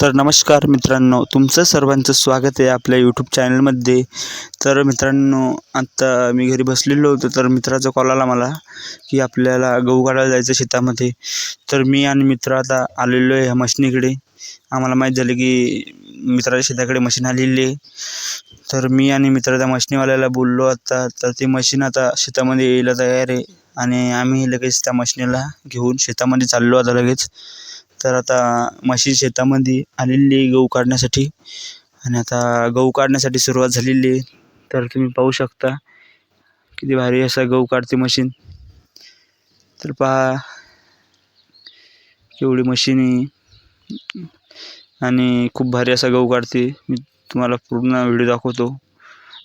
तर नमस्कार मित्रांनो, तुमचं सर्वांचं स्वागत आहे आपल्या यूट्यूब चॅनलमध्ये. तर मित्रांनो, आत्ता मी घरी बसलेलो होतो, तर मित्राचा कॉल आला मला की आपल्याला गहू काढायला जायचं शेतामध्ये. तर मी आणि मित्र आता आलेलो आहे ह्या मशिनीकडे. आम्हाला माहीत झालं की मित्राच्या शेताकडे मशीन आलेली आहे. तर मी आणि मित्र त्या मशिनीवाल्याला बोललो आता, तर ती मशीन आता शेतामध्ये यायला तयार आहे आणि आम्ही लगेच त्या मशिनीला घेऊन शेतामध्ये चाललो आता लगेच. तर आता मशीन शेतामध्ये आलेली आहे गहू काढण्यासाठी आणि आता गहू काढण्यासाठी सुरुवात झालेली आहे. तर तुम्ही पाहू शकता किती भारी असा गहू काढते मशीन. तर पहा केवढी मशीन आहे आणि खूप भारी असा गहू काढते. मी तुम्हाला पूर्ण व्हिडिओ दाखवतो.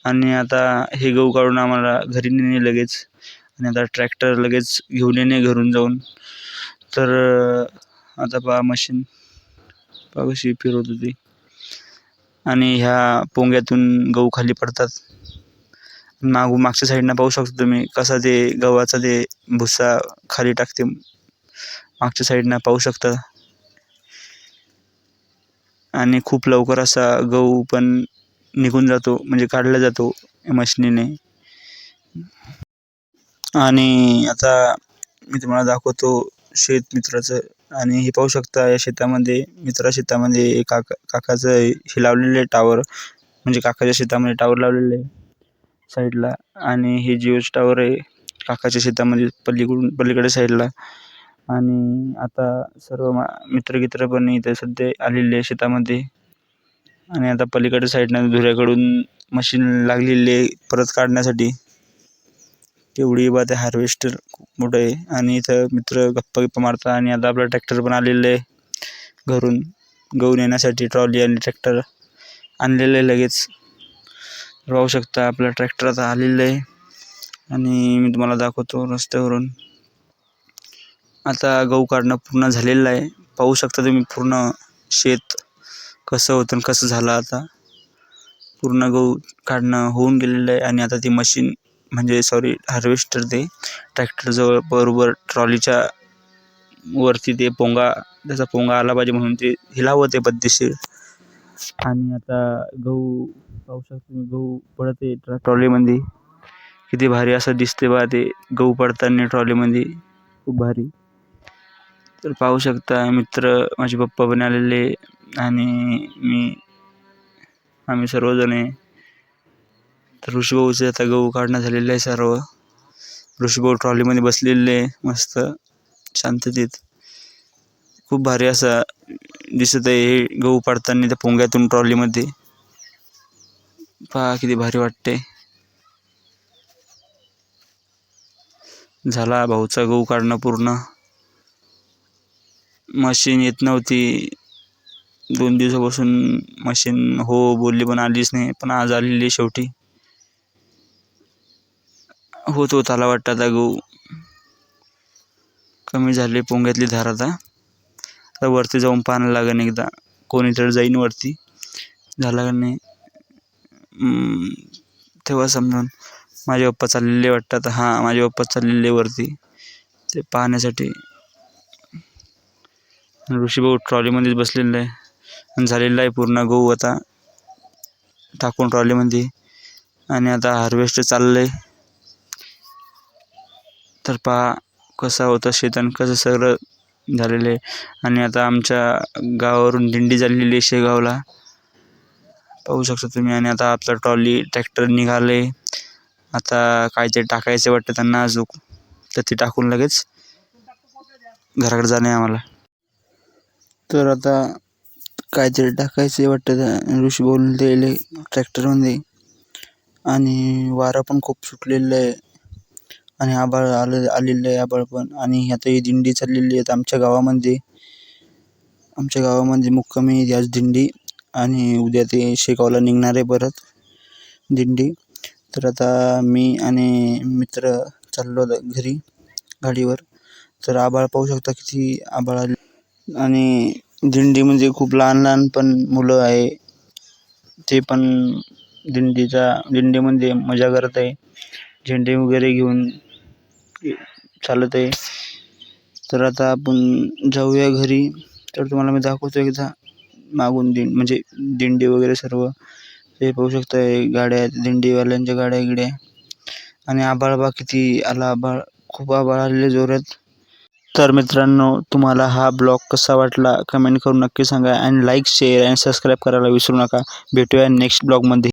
आणि आता हे गहू काढून आम्हाला घरी नेणे लगेच आणि आता ट्रॅक्टर लगेच घेऊन येणे घरून जाऊन. तर आता पहा मशीन पहा कशी फिरवत होती आणि ह्या पोंग्यातून गहू खाली पडतात. मागच्या साईडनं पाहू शकतो तुम्ही कसा ते गव्हाचा ते भुसा खाली टाकते. मागच्या साईडनं पाहू शकता आणि खूप लवकर असा गहू पण निघून जातो, म्हणजे काढला जातो मशिनीने. आणि आता मी तुम्हाला दाखवतो शेत मित्राचं. आणि हे पाहू शकता या शेतामध्ये शेतामध्ये काकाचं हे लावलेलं आहे टावर, म्हणजे काकाच्या शेतामध्ये टावर लावलेलं आहे साईडला. आणि हे जिओचं टावर आहे काकाच्या शेतामध्ये पलीकडे साईडला. आणि आता सर्व मित्र पण इथे सध्या आलेले आहे शेतामध्ये. आणि आता पलीकडच्या साईडनं धुऱ्याकडून मशीन लागलेली आहे परत काढण्यासाठी. तेवढी बा ते हार्वेस्टर खूप मोठं आहे. आणि इथं मित्र गप्पा मारतात. आणि आता आपला ट्रॅक्टर पण आलेलं आहे घरून गहू नेण्यासाठी. ट्रॉली आणि ट्रॅक्टर आणलेलं आहे लगेच. पाहू शकता आपला ट्रॅक्टर आता आलेलं आहे आणि मी तुम्हाला दाखवतो रस्त्यावरून. आता गहू काढणं पूर्ण झालेलं आहे. पाहू शकता तुम्ही पूर्ण शेत कसं होतं कसं झालं. आता पूर्ण गहू काढणं होऊन गेलेलं आहे. आणि आता ती मशीन म्हणजे हार्वेस्टर ते ट्रॅक्टरजवळ बरोबर ट्रॉलीच्या वरती ते त्याचा पोंगा आला पाहिजे म्हणून ते हिलावत आहे पद्धतशीर. आणि आता गहू पाहू शकता तुम्ही गहू पडत आहे ट्रॉलीमध्ये. किती भारी असं दिसते बा ते गहू पडताना ट्रॉलीमध्ये, खूप भारी. तर पाहू शकता मित्र माझे पप्पा पण आलेले आणि आम्ही सर्वजण आहे. तर ऋषीभाऊचे आता गहू काढणं झालेलं आहे सर्व. ऋषीभाऊ ट्रॉलीमध्ये बसलेले मस्त शांततेत. खूप भारी असा दिसत आहे हे गहू पडताना त्या पोंग्यातून ट्रॉलीमध्ये. पहा किती भारी वाटते. झाला भाऊचा गहू काढणं पूर्ण. मशीन येत नव्हती 2 दिवसापासून. मशीन हो बोलली पण आलीच नाही, पण आज आलेली शेवटी. होत आला वाटतं आता गहू. कमी झाले पोंग्यातली धार. आता वरती जाऊन पाहायला लागेल एकदा. कोणीतरी जाईन वरती झाला का नाही तेव्हा समजून. माझे पप्पा चाललेले वाटतं आता. हां, माझे पप्पा चाललेले वरती ते पाहण्यासाठी. ऋषीभाऊ ट्रॉलीमध्येच बसलेला आहे आणि झालेला आहे पूर्ण गहू आता टाकून ट्रॉलीमध्ये. आणि आता हार्वेस्ट चाललं आहे. तर पहा कसा होता शेत आणि कसं सगळं झालेलं आहे. आणि आता आमच्या गावावरून दिंडी झालेली आहे शेगावला, पाहू शकता तुम्ही. आणि आता आपला ट्रॅक्टर निघाले. आता काहीतरी टाकायचं वाटतं त्यांना अजून, तर ते टाकून लगेच घराकडे जाणे आम्हाला. तर आता काहीतरी टाकायचं वाटतं ऋषी बोलून द्यायले ट्रॅक्टरमध्ये. आणि वारा पण खूप सुटलेलं आहे आणि आभाळ आलेलं आहे आभाळ पण. आणि आता ही दिंडी चाललेली आहे आमच्या गावामध्ये मुक्कामी आज दिंडी. आणि उद्या ते शेगावला निघणार आहे परत दिंडी. तर आता मी आणि मित्र चाललो घरी गाडीवर. तर आभाळ पाहू शकता किती आभाळ आले. आणि दिंडीमध्ये खूप लहान पण मुलं आहे, ते पण दिंडीमध्ये मजा करत आहे. झेंडे वगैरे घेऊन चालत आहे. तर आता आपण जाऊया घरी. तर तुम्हाला मी दाखवतो एकदा मागून म्हणजे दिंडी वगैरे सर्व हे पाहू शकताय. गाड्या दिंडीवाल्यांच्या गाड्या गिड्या. आणि आभाळ बा किती आला, आभाळ खूप आभाळ आलेले जोरात. तर मित्रांनो, तुम्हाला हा ब्लॉग कसा वाटला कमेंट करून नक्की सांगा. आणि लाईक शेअर आणि सबस्क्राईब करायला विसरू नका. भेटूया नेक्स्ट ब्लॉगमध्ये.